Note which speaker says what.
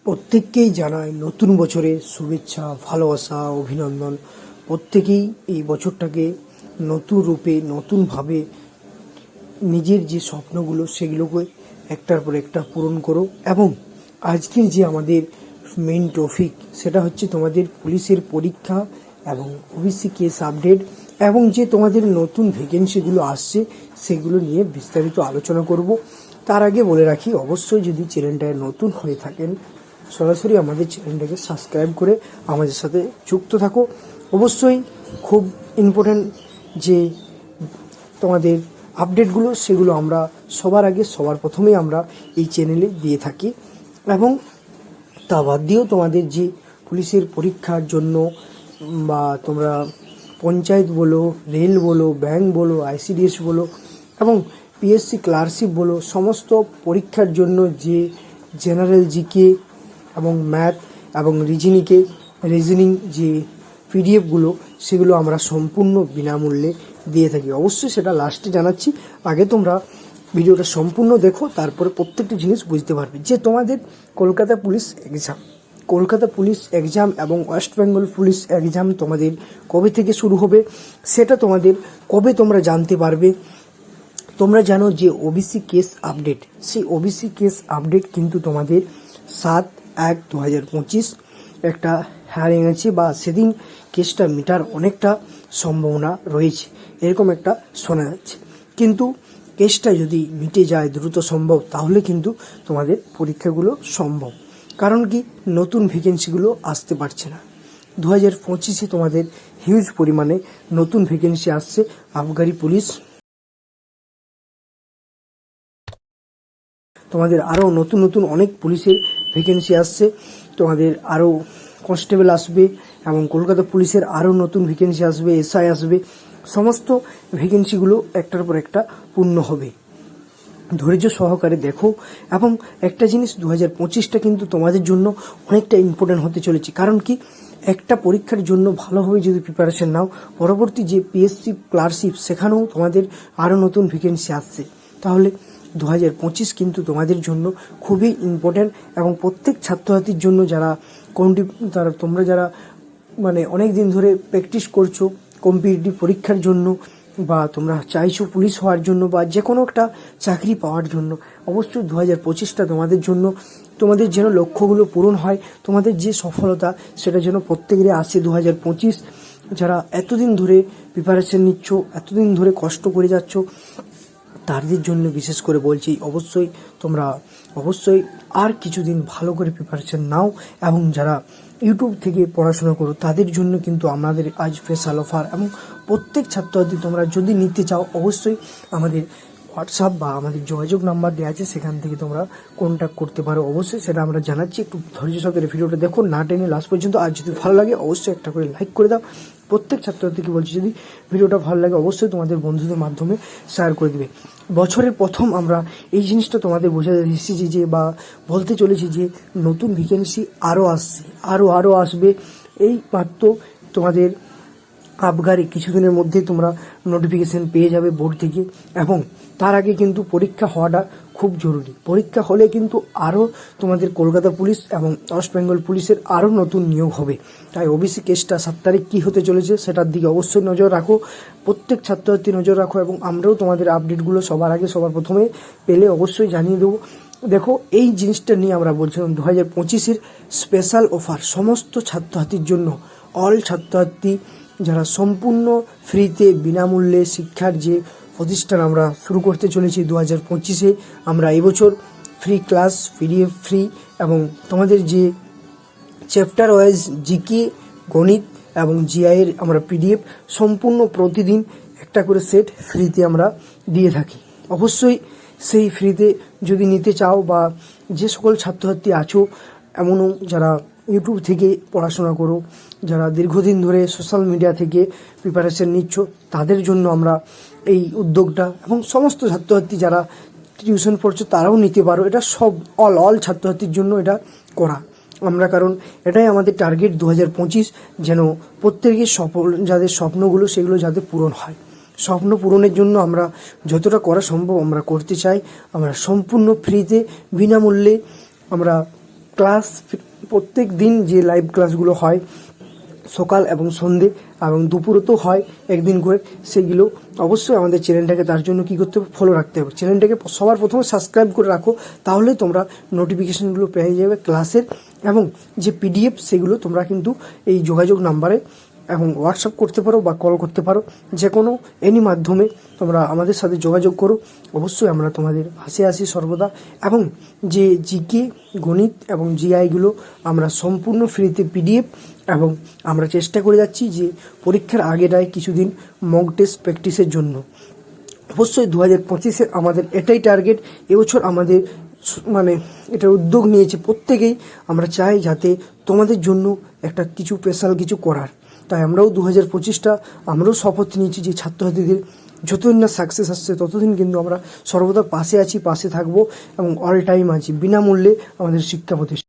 Speaker 1: প্রত্যেককেই জানাই নতুন বছরের শুভেচ্ছা, ভালোবাসা, অভিনন্দন। প্রত্যেকেই এই বছরটাকে নতুন রূপে, নতুনভাবে নিজের যে স্বপ্নগুলো সেগুলোকে একটার পর একটা পূরণ করো। এবং আজকের যে আমাদের মেইন টপিক, সেটা হচ্ছে তোমাদের পুলিশের পরীক্ষা এবং ওবিসি কেস আপডেট এবং যে তোমাদের নতুন ভ্যাকেন্সিগুলো আসছে সেগুলো নিয়ে বিস্তারিত আলোচনা করব। তার আগে বলে রাখি, অবশ্যই যদি চ্যানেলটায় নতুন হয়ে থাকেন সরাসরি আমাদের চ্যানেলটাকে সাবস্ক্রাইব করে আমাদের সাথে যুক্ত থাকো। অবশ্যই খুব ইম্পর্ট্যান্ট যে তোমাদের আপডেটগুলো সেগুলো আমরা সবার আগে সবার প্রথমেই আমরা এই চ্যানেলে দিয়ে থাকি। এবং তা বাদ দিয়েও তোমাদের যে পুলিশের পরীক্ষার জন্য বা তোমরা পঞ্চায়েত বলো, রেল বলো, ব্যাংক বলো, আইসিডিএস বলো এবং পিএসসি ক্লার্কশিপ বলো, সমস্ত পরীক্ষার জন্য যে জেনারেল জিকে এবং ম্যাথ এবং রিজনিং যে পিডিএফগুলো সেগুলো আমরা সম্পূর্ণ বিনামূল্যে দিয়ে থাকি। অবশ্যই সেটা লাস্টে জানাচ্ছি, আগে তোমরা ভিডিওটা সম্পূর্ণ দেখো, তারপরে প্রত্যেকটি জিনিস বুঝতে পারবে। যে তোমাদের কলকাতা পুলিশ এক্সাম এবং ওয়েস্ট বেঙ্গল পুলিশ এক্সাম তোমাদের কবে থেকে শুরু হবে সেটা তোমাদের কবে তোমরা জানতে পারবে। তোমরা জানো যে ওবিসি কেস আপডেট, সেই ওবিসি কেস আপডেট কিন্তু তোমাদের 7/1/2025 একটা হারিং আছে, বা সেদিন কেসটা মিটার অনেকটা সম্ভাবনা রয়েছে, এরকম একটা শোনা যাচ্ছে। কিন্তু কেসটা যদি মিটে যায় দ্রুত সম্ভব, তাহলে কিন্তু তোমাদের পরীক্ষাগুলো সম্ভব। কারণ কি, নতুন ভ্যাকেন্সিগুলো আসতে পারছে না। 2025-এ তোমাদের হিউজ পরিমাণে নতুন ভ্যাকেন্সি আসছে। আবগারি পুলিশ, তোমাদের আরও নতুন অনেক পুলিশের ভ্যাকেন্সি আসছে, তোমাদের আরও কনস্টেবল আসবে এবং কলকাতা পুলিশের আরও নতুন ভ্যাকেন্সি আসবে, এসআই আসবে। সমস্ত ভ্যাকেন্সিগুলো একটার পর একটা পূর্ণ হবে। ধৈর্য সহকারে দেখো। এবং একটা জিনিস, 2025টা কিন্তু তোমাদের জন্য অনেকটা ইম্পর্টেন্ট হতে চলেছে। কারণ কি, একটা পরীক্ষার জন্য ভালোভাবে যদি প্রিপারেশন নাও, পরবর্তী যে পিএসসি ক্লার্কশিপ সেখানেও তোমাদের আরও নতুন ভ্যাকেন্সি আসছে। তাহলে 2025 কিন্তু তোমাদের জন্য খুবই ইম্পর্ট্যান্ট। এবং প্রত্যেক ছাত্রছাত্রীর জন্য তোমরা যারা মানে অনেক দিন ধরে প্র্যাকটিস করছো কম্পিটিটিভ পরীক্ষার জন্য, বা তোমরা চাইছো পুলিশ হওয়ার জন্য বা যে কোনো একটা চাকরি পাওয়ার জন্য, অবশ্যই 2025টা তোমাদের জন্য, তোমাদের যেন লক্ষ্যগুলো পূরণ হয়, তোমাদের যে সফলতা সেটা যেন প্রত্যেকেরই আসে। 2025 যারা এতদিন ধরে প্রিপারেশন নিচ্ছ, এতদিন ধরে কষ্ট করে যাচ্ছ, তাদের জন্য বিশেষ করে বলছি, অবশ্যই আর কিছুদিন ভালো করে প্রিপারেশন নাও। এবং যারা ইউটিউব থেকে পড়াশোনা করো তাদের জন্য কিন্তু আমাদের আজ স্পেশাল অফার। এবং প্রত্যেক ছাত্রছাত্রী তোমরা যদি নিতে চাও, অবশ্যই আমাদের হোয়াটসঅ্যাপ বা আমাদের যোগাযোগ নাম্বার দেওয়া আছে, সেখান থেকে তোমরা কন্ট্যাক্ট করতে পারো। অবশ্যই সেটা আমরা জানাচ্ছি। একটু ধৈর্য সহকারে ভিডিওটা দেখো, না টেনে লাস্ট পর্যন্ত। আর যদি ভালো লাগে অবশ্যই একটা করে লাইক করে দাও। প্রত্যেক ছাত্রছাত্রীকে বলছি, যদি ভিডিওটা ভালো লাগে অবশ্যই তোমাদের বন্ধুদের মাধ্যমে শেয়ার করে দেবে। বছরের প্রথম আমরা এই জিনিসটা তোমাদের বোঝাতে এসেছি যে, বা বলতে চলেছি যে, নতুন ভ্যাকেন্সি আরও আসছে, আরও আসবে। এই মাত্র তোমাদের আবগারি কিছুদিনের মধ্যে তোমরা নোটিফিকেশন পেয়ে যাবে বোর্ড থেকে। এবং তার আগে কিন্তু পরীক্ষা হওয়াটা খুব জরুরি। পরীক্ষা হলে কিন্তু আরও তোমাদের কলকাতা পুলিশ এবং ওয়েস্ট বেঙ্গল পুলিশের আরও নতুন নিয়োগ হবে। তাই ওবিসি কেসটা 7 তারিখ কী হতে চলেছে সেটার দিকে অবশ্যই নজর রাখো, প্রত্যেক ছাত্রছাত্রী নজর রাখো। এবং আমরাও তোমাদের আপডেটগুলো সবার আগে সবার প্রথমে পেলে অবশ্যই জানিয়ে দেবো। দেখো, এই জিনিসটা নিয়ে আমরা বলছিলাম 2025-এর স্পেশাল অফার সমস্ত ছাত্রছাত্রীর জন্য। অল ছাত্রছাত্রী যারা সম্পূর্ণ ফ্রিতে বিনামূল্যে শিক্ষার যে প্রতিষ্ঠান আমরা শুরু করতে চলেছি 2025-এ, আমরা এবছর ফ্রি ক্লাস, পিডিএফ ফ্রি, এবং তোমাদের যে চ্যাপ্টার ওয়াইজ জিকে, গণিত এবং জিআইয়ের আমরা পিডিএফ সম্পূর্ণ প্রতিদিন একটা করে সেট ফ্রিতে আমরা দিয়ে থাকি। অবশ্যই সেই ফ্রিতে যদি নিতে চাও, বা যে সকল ছাত্রছাত্রী আছো, এমনও যারা ইউটিউব থেকে পড়াশোনা করো, যারা দীর্ঘদিন ধরে সোশ্যাল মিডিয়া থেকে প্রিপারেশন নিচ্ছ, তাদের জন্য আমরা এই উদ্যোগটা, এবং সমস্ত ছাত্রছাত্রী যারা টিউশন পড়ছো তারাও নিতে পারো। এটা সব অল ছাত্রছাত্রীর জন্য এটা করা আমরা, কারণ এটাই আমাদের টার্গেট 2025, যেন প্রত্যেকের যাদের স্বপ্নগুলো সেগুলো যাতে পূরণ হয়। স্বপ্ন পূরণের জন্য আমরা যতটা করা সম্ভব আমরা করতে চাই। আমরা সম্পূর্ণ ফ্রিতে বিনামূল্যে আমরা ক্লাস প্রত্যেক দিন যে লাইভ ক্লাসগুলো হয় সকাল এবং সন্ধে এবং দুপুরতেও হয় একদিন করে, সেগুলো অবশ্যই আমাদের চ্যানেলটাকে তার জন্য কী করতে হবে, ফলো রাখতে হবে। চ্যানেলটাকে সবার প্রথমে সাবস্ক্রাইব করে রাখো, তাহলে তোমরা নোটিফিকেশানগুলো পেয়ে যাবে ক্লাসের, এবং যে পিডিএফ সেগুলো তোমরা কিন্তু এই যোগাযোগ নাম্বারে এবং হোয়াটসঅ্যাপ করতে পারো বা কল করতে পারো, যে কোনো এনি মাধ্যমে তোমরা আমাদের সাথে যোগাযোগ করো। অবশ্যই আমরা তোমাদের পাশে আছি সর্বদা। এবং যে জিকে, গণিত এবং জিআইগুলো আমরা সম্পূর্ণ ফ্রিতে পিডিএফ, এবং আমরা চেষ্টা করে যাচ্ছি যে পরীক্ষার আগেটায় কিছুদিন মক টেস্ট প্র্যাকটিসের জন্য। অবশ্যই 2025-এ আমাদের এটাই টার্গেট। এবছর আমাদের এটার উদ্যোগ নিয়েছে প্রত্যেকেই, আমরা চাই যাতে তোমাদের জন্য একটা কিছু স্পেশাল কিছু করার। তাই আমরাও 2025টা আমরাও শপথ নিয়েছি যে ছাত্রছাত্রীদের যতদিন না সাকসেস আসছে ততদিন কিন্তু আমরা সর্বদা পাশে আছি, পাশে থাকবো এবং অল টাইম আছি, বিনামূল্যে আমাদের শিক্ষা প্রতিষ্ঠান।